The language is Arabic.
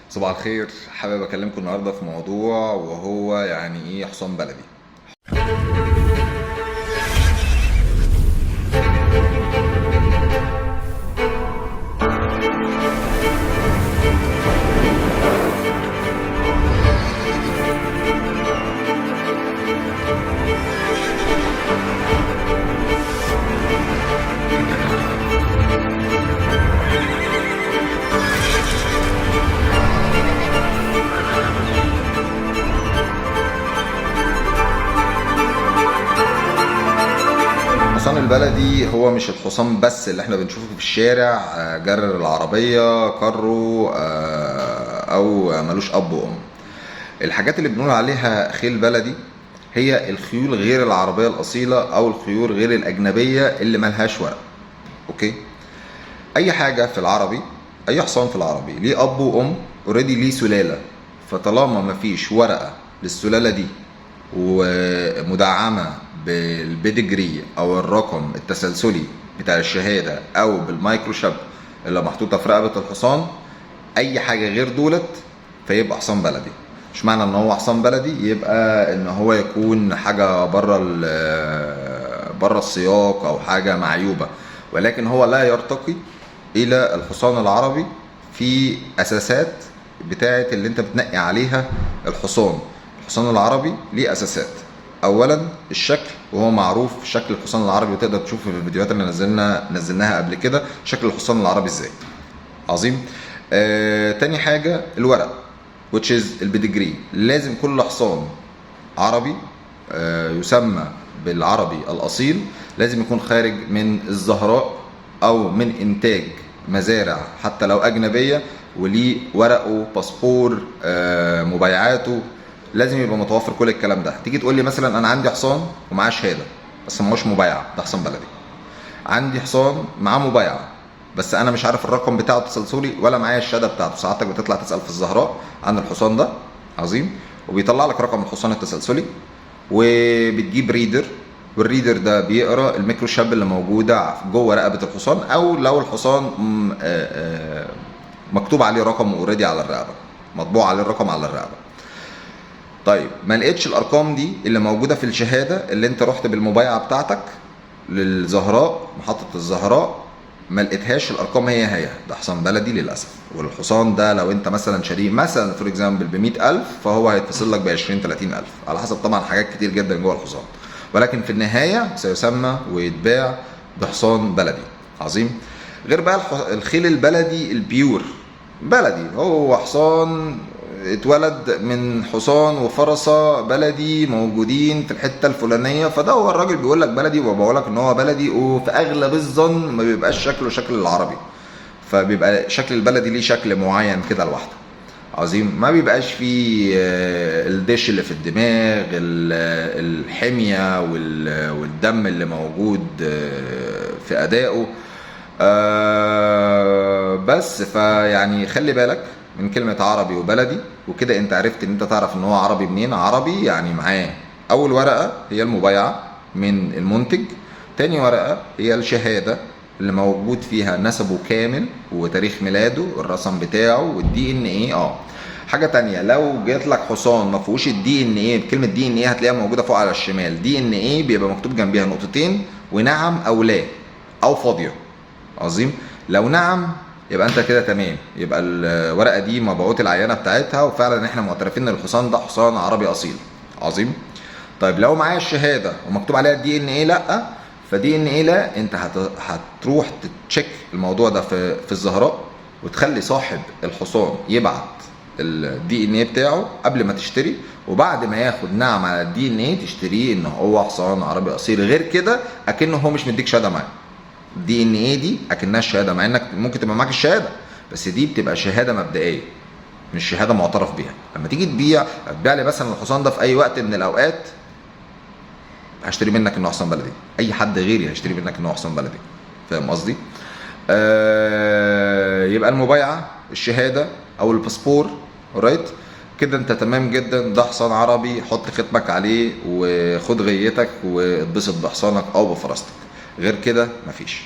صباح الخير. حابب اكلمكم النهارده في موضوع وهو يعني ايه حصان بلدي. الحصان البلدي هو مش الحصان بس اللي احنا بنشوفه في الشارع، جرر العربية كارو، او ملوش اب وام. الحاجات اللي بنقول عليها خيل بلدي هي الخيول غير العربية الأصيلة أو الخيول غير الأجنبية اللي ملهاش ورق. أوكي، أي حاجة في العربي، أي حصان في العربي ليه أب وأم أوريدي، ليه سلالة. فطالما مفيش ورقة للسلالة دي ومدعمة بالبيدجري أو الرقم التسلسلي بتاع الشهادة أو بالمايكروشيب اللي محطوطة في رقبة الحصان، أي حاجة غير دولت فيبقى حصان بلدي. مش معنى ان هو حصان بلدي يبقى ان هو يكون حاجه بره السياق او حاجه معيوبه، ولكن هو لا يرتقي الى الحصان العربي في اساسات بتاعه اللي انت بتنقي عليها الحصان. الحصان العربي ليه اساسات. اولا الشكل، وهو معروف شكل الحصان العربي، وتقدر تشوف في الفيديوهات اللي نزلناها قبل كده شكل الحصان العربي ازاي. عظيم. تاني حاجه الورق which is البيدجري. لازم كل حصان عربي يسمى بالعربي الأصيل لازم يكون خارج من الزهراء أو من إنتاج مزارع حتى لو أجنبية، وليه ورقه، باسبور، مبايعاته، لازم يبقى متوفر كل الكلام ده. تيجي تقول لي مثلا أنا عندي حصان ومعاه شهادة بس معهوش مبايعة، ده حصان بلدي. عندي حصان معاه مبايعة بس انا مش عارف الرقم بتاعه التسلسلي ولا معايا الشهاده بتاعته. ساعتك بتطلع تسال في الزهراء عن الحصان ده. عظيم. وبيطلع لك رقم الحصان التسلسلي، وبتجيب ريدر، والريدر ده بيقرا الميكروشاب اللي موجوده جوه رقبه الحصان، او لو الحصان مكتوب عليه رقم اوريدي على الرقبه، مطبوع عليه الرقم على الرقبه. طيب ما لقيتش الارقام دي اللي موجوده في الشهاده اللي انت رحت بالمبايعه بتاعتك للزهراء، محطه الزهراء، ما لقيتهاش الارقام هي ده حصان بلدي للاسف. والحصان ده لو انت مثلا شاريه مثلا فور اكزامبل ب 100,000 فهو هيتفصل لك ب 20 30,000 على حسب طبعا حاجات كتير جدا جوه الحصان، ولكن في النهايه سيسمى ويتباع بحصان بلدي. عظيم. غير بقى الخيل البلدي البيور بلدي، هو حصان اتولد من حصان وفرسه بلدي موجودين في الحته الفلانيه، فده هو الراجل بيقول لك بلدي، وبقول لك ان هو بلدي. وفي اغلب الظن ما بيبقاش شكله شكل العربي، فبيبقى شكل البلدي ليه شكل معين كده لوحده. عظيم. ما بيبقاش فيه الدش اللي في الدماغ، الحميه والدم اللي موجود في ادائه. بس فيعني خلي بالك من كلمة عربي وبلدي، وكده انت عرفت ان انت تعرف ان هو عربي منين. عربي يعني معاه اول ورقة هي المبايعة من المنتج، تاني ورقة هي الشهادة اللي موجود فيها نسبه كامل وتاريخ ميلاده والرقم بتاعه والدي ان ايه. حاجة تانية، لو جات لك حصان ما فيهوش الدي ان ايه، بكلمة دي ان ايه هتلاقيها موجودة فوق على الشمال. دي ان ايه بيبقى مكتوب جنبيها نقطتين ونعم او لا او فاضية. عظيم. لو نعم يبقى انت كده تمام، يبقى الورقه دي مبعوث العينه بتاعتها وفعلا احنا معترفين ان الحصان ده حصان عربي اصيل. عظيم. طيب لو معايا الشهاده ومكتوب عليها الدي ان ايه لا، فدي ان ايه لا، انت هتروح تتشيك الموضوع ده في الزهراء، وتخلي صاحب الحصان يبعت الدي ان ايه بتاعه قبل ما تشتري، وبعد ما ياخد نعم على الدي ان ايه تشتريه ان هو حصان عربي اصيل. غير كده اكنه هو مش مديك شهاده معاه. دي ان ايه دي اكنها الشهاده، مع انك ممكن تبقى معاك الشهاده بس دي بتبقى شهاده مبدئيه مش شهاده معترف بيها. لما تيجي تبيع لي مثلا الحصان ده في اي وقت من الاوقات، هشتري منك انه حصان بلدي. اي حد غيري هيشتري منك انه حصان بلدي. فاهم قصدي؟ يبقى المبايعه، الشهاده او الباسبور. اورايت كده انت تمام جدا، ده حصان عربي. حط ختمك عليه وخد غيتك واتبسط بحصانك او بفرستك. غير كده مفيش.